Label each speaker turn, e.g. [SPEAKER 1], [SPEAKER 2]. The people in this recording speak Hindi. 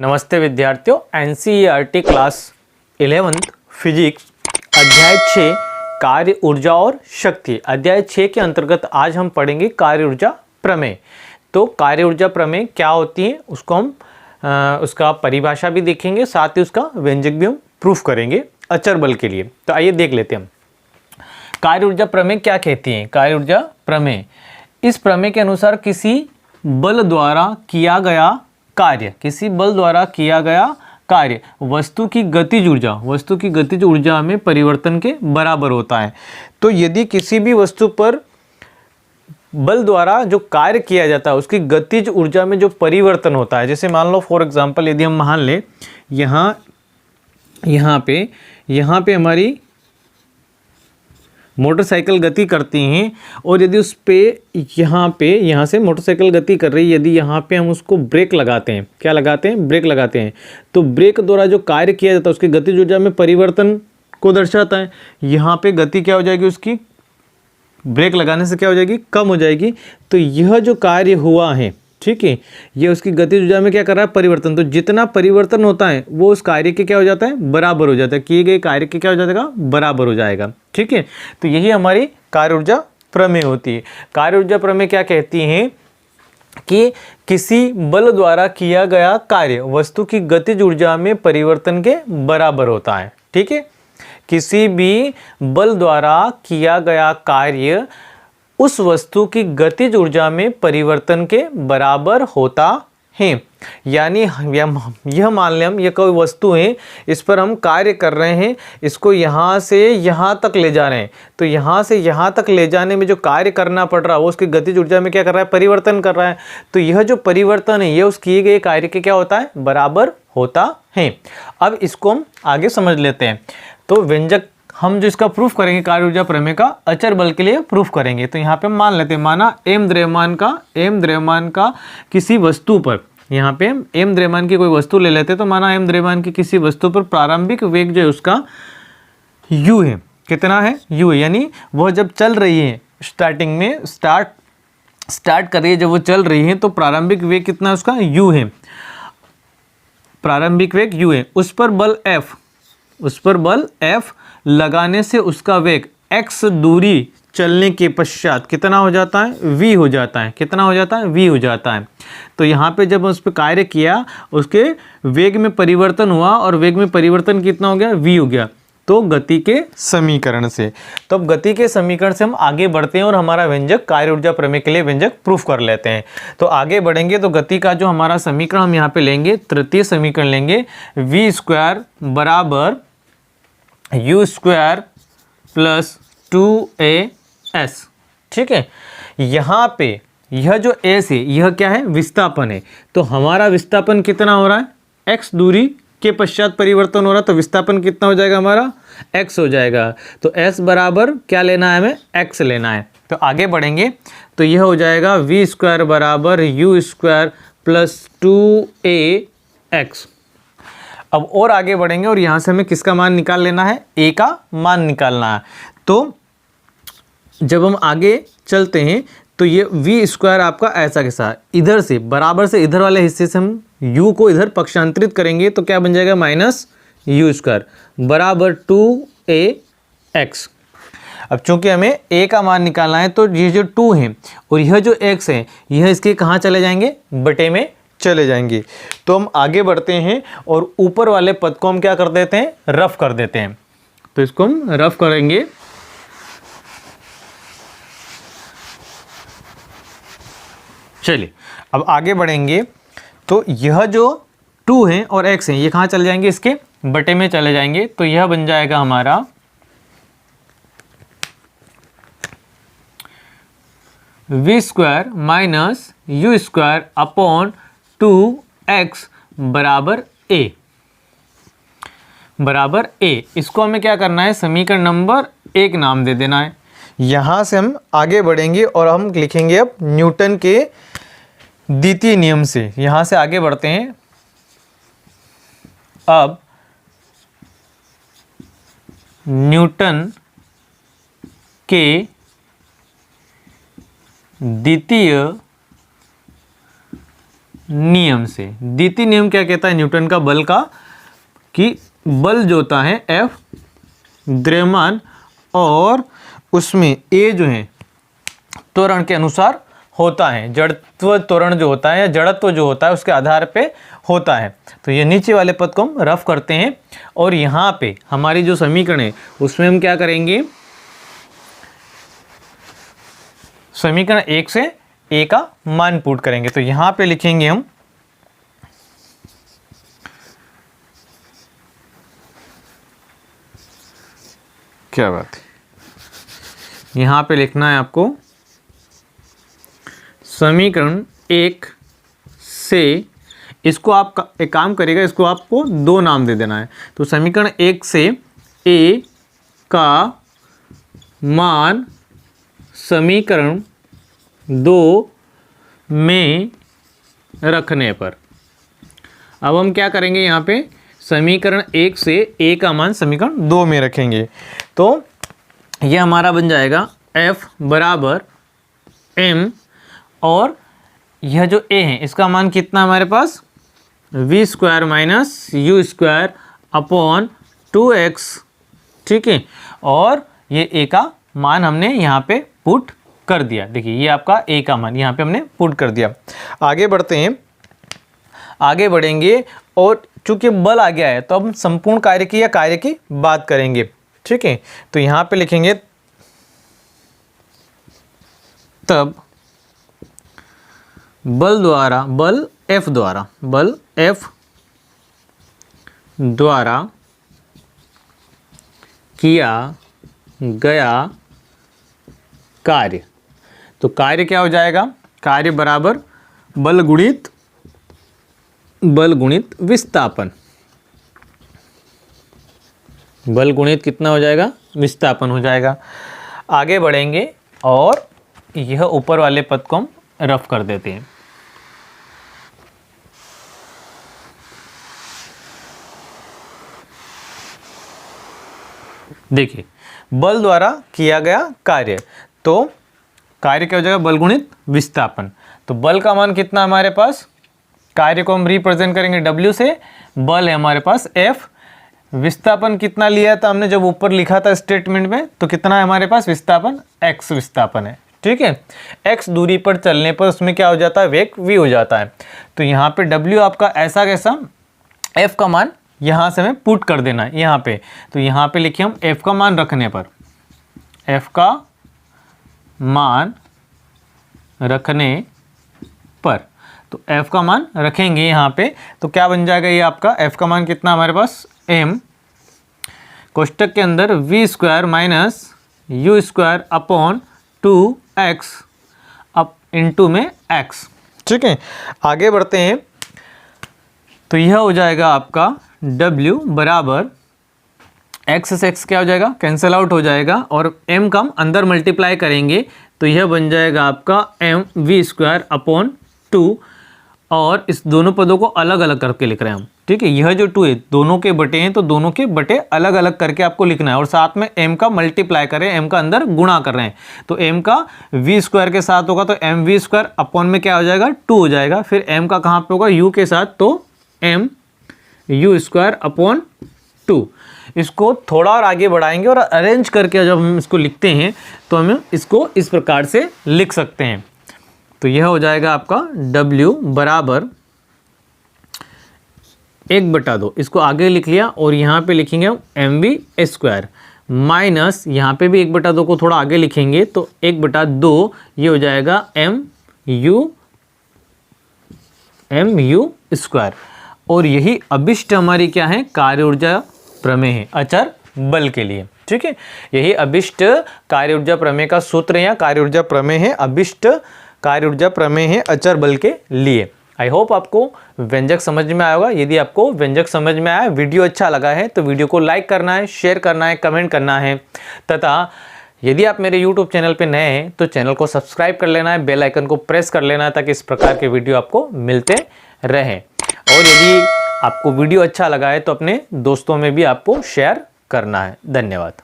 [SPEAKER 1] नमस्ते विद्यार्थियों, एनसीईआरटी क्लास 11th फिजिक्स अध्याय 6 कार्य ऊर्जा और शक्ति। अध्याय 6 के अंतर्गत आज हम पढ़ेंगे कार्य ऊर्जा प्रमेय। तो कार्य ऊर्जा प्रमेय क्या होती है उसको हम उसका परिभाषा भी देखेंगे, साथ ही उसका व्यंजक भी हम प्रूफ करेंगे अचर बल के लिए। तो आइए देख लेते हैं हम कार्य ऊर्जा प्रमेय क्या कहती है। कार्य ऊर्जा प्रमेय, इस प्रमेय के अनुसार किसी बल द्वारा किया गया कार्य, किसी बल द्वारा किया गया कार्य वस्तु की गतिज ऊर्जा में परिवर्तन के बराबर होता है। तो यदि किसी भी वस्तु पर बल द्वारा जो कार्य किया जाता है उसकी गतिज ऊर्जा में जो परिवर्तन होता है, जैसे मान लो फॉर एग्जांपल यदि हम मान ले यहाँ पे हमारी मोटरसाइकिल गति करती हैं और यदि उस पे यहाँ से मोटरसाइकिल गति कर रही है, यदि यहाँ पे हम उसको ब्रेक लगाते हैं, क्या लगाते हैं, ब्रेक लगाते हैं, तो ब्रेक द्वारा जो कार्य किया जाता है उसकी गतिज ऊर्जा में परिवर्तन को दर्शाता है। यहाँ पे गति क्या हो जाएगी, उसकी ब्रेक लगाने से क्या हो जाएगी, कम हो जाएगी। तो यह जो कार्य हुआ है, ठीक है, ये उसकी गतिज ऊर्जा में क्या कर रहा है, परिवर्तन। तो जितना परिवर्तन होता है वो उस कार्य के क्या हो जाता है, बराबर हो जाता है, किए गए कार्य के क्या हो जाएगा, बराबर हो जाएगा। ठीक है, तो यही हमारी कार्य ऊर्जा प्रमेय होती है। कार्य ऊर्जा प्रमेय क्या कहती है कि किसी बल द्वारा किया गया कार्य वस्तु की गतिज ऊर्जा में परिवर्तन के बराबर होता है। ठीक है, किसी भी बल द्वारा किया गया कार्य उस वस्तु की गतिज ऊर्जा में परिवर्तन के बराबर होता है। यानी यह मान लें हम ये कोई वस्तु है, इस पर हम कार्य कर रहे हैं, इसको यहाँ से यहाँ तक ले जा रहे हैं, तो यहाँ से यहाँ तक ले जाने में जो कार्य करना पड़ रहा है वो उसकी गतिज ऊर्जा में क्या कर रहा है, परिवर्तन कर रहा है। तो यह जो परिवर्तन है ये उस किए गए कार्य के क्या होता है, बराबर होता है। अब इसको हम आगे समझ लेते हैं। तो व्यंजक हम जो इसका प्रूफ करेंगे कार्य ऊर्जा प्रमेय का अचर बल के लिए प्रूफ करेंगे। तो यहाँ पे मान लेते हैं, माना m द्रव्यमान का किसी वस्तु पर, यहाँ पे m द्रव्यमान की कोई वस्तु ले लेते हैं। तो माना m द्रव्यमान की किसी वस्तु पर प्रारंभिक वेग जो है उसका u है। कितना है, u है, यानी वह जब चल रही है, स्टार्टिंग में स्टार्ट कर रही है, जब वो चल रही है तो प्रारंभिक वेग कितना उसका u है, प्रारंभिक वेग u है। उस पर बल F लगाने से उसका वेग x दूरी चलने के पश्चात कितना हो जाता है, v हो जाता है। कितना हो जाता है, v हो जाता है। तो यहाँ पे जब उस पर कार्य किया उसके वेग में परिवर्तन हुआ और वेग में परिवर्तन कितना हो गया, v हो गया। तो गति के समीकरण से, तो अब गति के समीकरण से हम आगे बढ़ते हैं और हमारा व्यंजक कार्य ऊर्जा प्रमेय के लिए व्यंजक प्रूफ कर लेते हैं। तो आगे बढ़ेंगे तो गति का जो हमारा समीकरण हम यहाँ पे लेंगे, तृतीय समीकरण लेंगे, v² बराबर u² प्लस 2as। ठीक है, यहाँ पे यह जो s है यह क्या है, विस्थापन है। तो हमारा विस्थापन कितना हो रहा है, x दूरी के पश्चात परिवर्तन हो रहा है, तो विस्थापन कितना हो जाएगा, हमारा x हो जाएगा। तो s बराबर क्या लेना है, हमें x लेना है। तो आगे बढ़ेंगे तो यह हो जाएगा v² बराबर u² प्लस 2ax। अब और आगे बढ़ेंगे और यहाँ से हमें किसका मान निकाल लेना है, a का मान निकालना है। तो जब हम आगे चलते हैं तो ये v² आपका ऐसा कैसा, इधर से बराबर से इधर वाले हिस्से से हम u को इधर पक्षांतरित करेंगे तो क्या बन जाएगा, -u² बराबर 2ax। अब चूंकि हमें a का मान निकालना है तो ये जो 2 है और यह जो x है यह इसके कहाँ चले जाएंगे, बटे में चले जाएंगे। तो हम आगे बढ़ते हैं और ऊपर वाले पद को हम क्या कर देते हैं, रफ कर देते हैं। तो इसको हम रफ करेंगे। चलिए अब आगे बढ़ेंगे तो यह जो 2 है और x है ये कहाँ चले जाएंगे, इसके बटे में चले जाएंगे। तो यह बन जाएगा हमारा v² minus u² upon 2x बराबर a। इसको हमें क्या करना है, समीकरण नंबर 1 नाम दे देना है। यहाँ से हम आगे बढ़ेंगे और हम लिखेंगे अब न्यूटन के द्वितीय नियम से। यहाँ से आगे बढ़ते हैं। अब न्यूटन के द्वितीय नियम से। द्वितीय नियम क्या कहता है न्यूटन का बल का, कि बल जो होता है F द्रव्यमान और उसमें A जो है त्वरण के अनुसार होता है, जड़त्व त्वरण जो होता है या जड़त्व जो होता है उसके आधार पे होता है। तो ये नीचे वाले पद को हम रफ करते हैं और यहाँ पे हमारी जो समीकरण है उसमें हम क्या करेंगे, समीकरण 1 से A का मान पुट करेंगे। तो यहाँ पे लिखेंगे हम क्या बात है, यहाँ पे लिखना है आपको समीकरण 1 से, इसको आप एक काम करिएगा, इसको आपको 2 नाम दे देना है। तो समीकरण 1 से A का मान समीकरण 2 में रखने पर, अब हम क्या करेंगे, यहाँ पे समीकरण 1 से A का मान समीकरण 2 में रखेंगे। तो यह हमारा बन जाएगा F बराबर m, और यह जो A है इसका मान कितना हमारे पास v square minus u square upon 2x, ठीक है। और ये A का मान हमने यहाँ पे पुट कर दिया। देखिए ये आपका A का मान यहाँ पे हमने पुट कर दिया। आगे बढ़ते हैं, आगे बढ़ेंगे और चूंकि बल आ गया है तो हम संपूर्ण कार्य की या कार्य की बात करेंगे, ठीक है। तो यहाँ पे लिखेंगे तब बल द्वारा, बल F द्वारा, बल F द्वारा किया गया कार्य, तो कार्य क्या हो जाएगा, कार्य बराबर बल गुणित विस्थापन, बल गुणित कितना हो जाएगा, विस्थापन हो जाएगा। आगे बढ़ेंगे और यह ऊपर वाले पद को हम रफ कर देते हैं। देखिए बल द्वारा किया गया कार्य, तो कार्य क्या हो जाएगा, बल गुणित विस्थापन। तो बल का मान कितना हमारे पास, कार्य को हम रिप्रेजेंट करेंगे W से, बल है हमारे पास F, विस्थापन कितना लिया था हमने जब ऊपर लिखा था स्टेटमेंट में, तो कितना है हमारे पास विस्थापन, x विस्थापन है, ठीक है। x दूरी पर चलने पर उसमें क्या हो जाता है, वेग v हो जाता है। तो यहाँ पे W आपका ऐसा कैसा, f का मान यहाँ से हमें पुट कर देना है यहाँ पे। तो यहाँ पे लिखिए हम f का मान रखने पर, f का मान रखने पर, तो f का मान रखेंगे यहाँ पे, तो क्या बन जाएगा ये आपका f का मान कितना हमारे पास m कोष्टक के अंदर v square minus u square upon 2x अब इंटू में x, ठीक है। आगे बढ़ते हैं, तो यह हो जाएगा आपका w बराबर x से x क्या हो जाएगा, कैंसिल आउट हो जाएगा, और m का हम अंदर मल्टीप्लाई करेंगे, तो यह बन जाएगा आपका m v स्क्वायर अपॉन 2, और इस दोनों पदों को अलग अलग करके लिख रहे हैं हम, ठीक है। यह जो 2 है दोनों के बटे हैं, तो दोनों के बटे अलग अलग करके आपको लिखना है, और साथ में m का मल्टीप्लाई करें, m का अंदर गुणा कर रहे हैं, तो m का v स्क्वायर के साथ होगा तो m v स्क्वायर अपॉन में क्या हो जाएगा, 2 हो जाएगा। फिर m का कहाँ पे होगा, u के साथ, तो m u स्क्वायर अपॉन 2। इसको थोड़ा और आगे बढ़ाएंगे और अरेंज करके जब हम इसको लिखते हैं तो हम इसको इस प्रकार से लिख सकते हैं। तो यह हो जाएगा आपका W बराबर 1/2, इसको आगे लिख लिया, और यहाँ पे लिखेंगे हम mv स्क्वायर माइनस, यहाँ पे भी 1/2 को थोड़ा आगे लिखेंगे तो 1/2, ये हो जाएगा mu स्क्वायर। और यही अभिष्ट हमारी क्या है, कार्य ऊर्जा प्रमेय है अचर बल के लिए, ठीक है। यही अभिष्ट कार्य ऊर्जा प्रमेय का सूत्र या कार्य ऊर्जा प्रमेय है, अभिष्ट कार्य ऊर्जा प्रमेय है अचर बल के लिए। आई होप आपको व्यंजक समझ में आया होगा। यदि आपको व्यंजक समझ में आया, वीडियो अच्छा लगा है तो वीडियो को लाइक करना है, शेयर करना है, कमेंट करना है, तथा यदि आप मेरे YouTube चैनल पे नए हैं तो चैनल को सब्सक्राइब कर लेना है, बेल आइकन को प्रेस कर लेना है, ताकि इस प्रकार के वीडियो आपको मिलते रहें। और यदि आपको वीडियो अच्छा लगा है तो अपने दोस्तों में भी आपको शेयर करना है। धन्यवाद।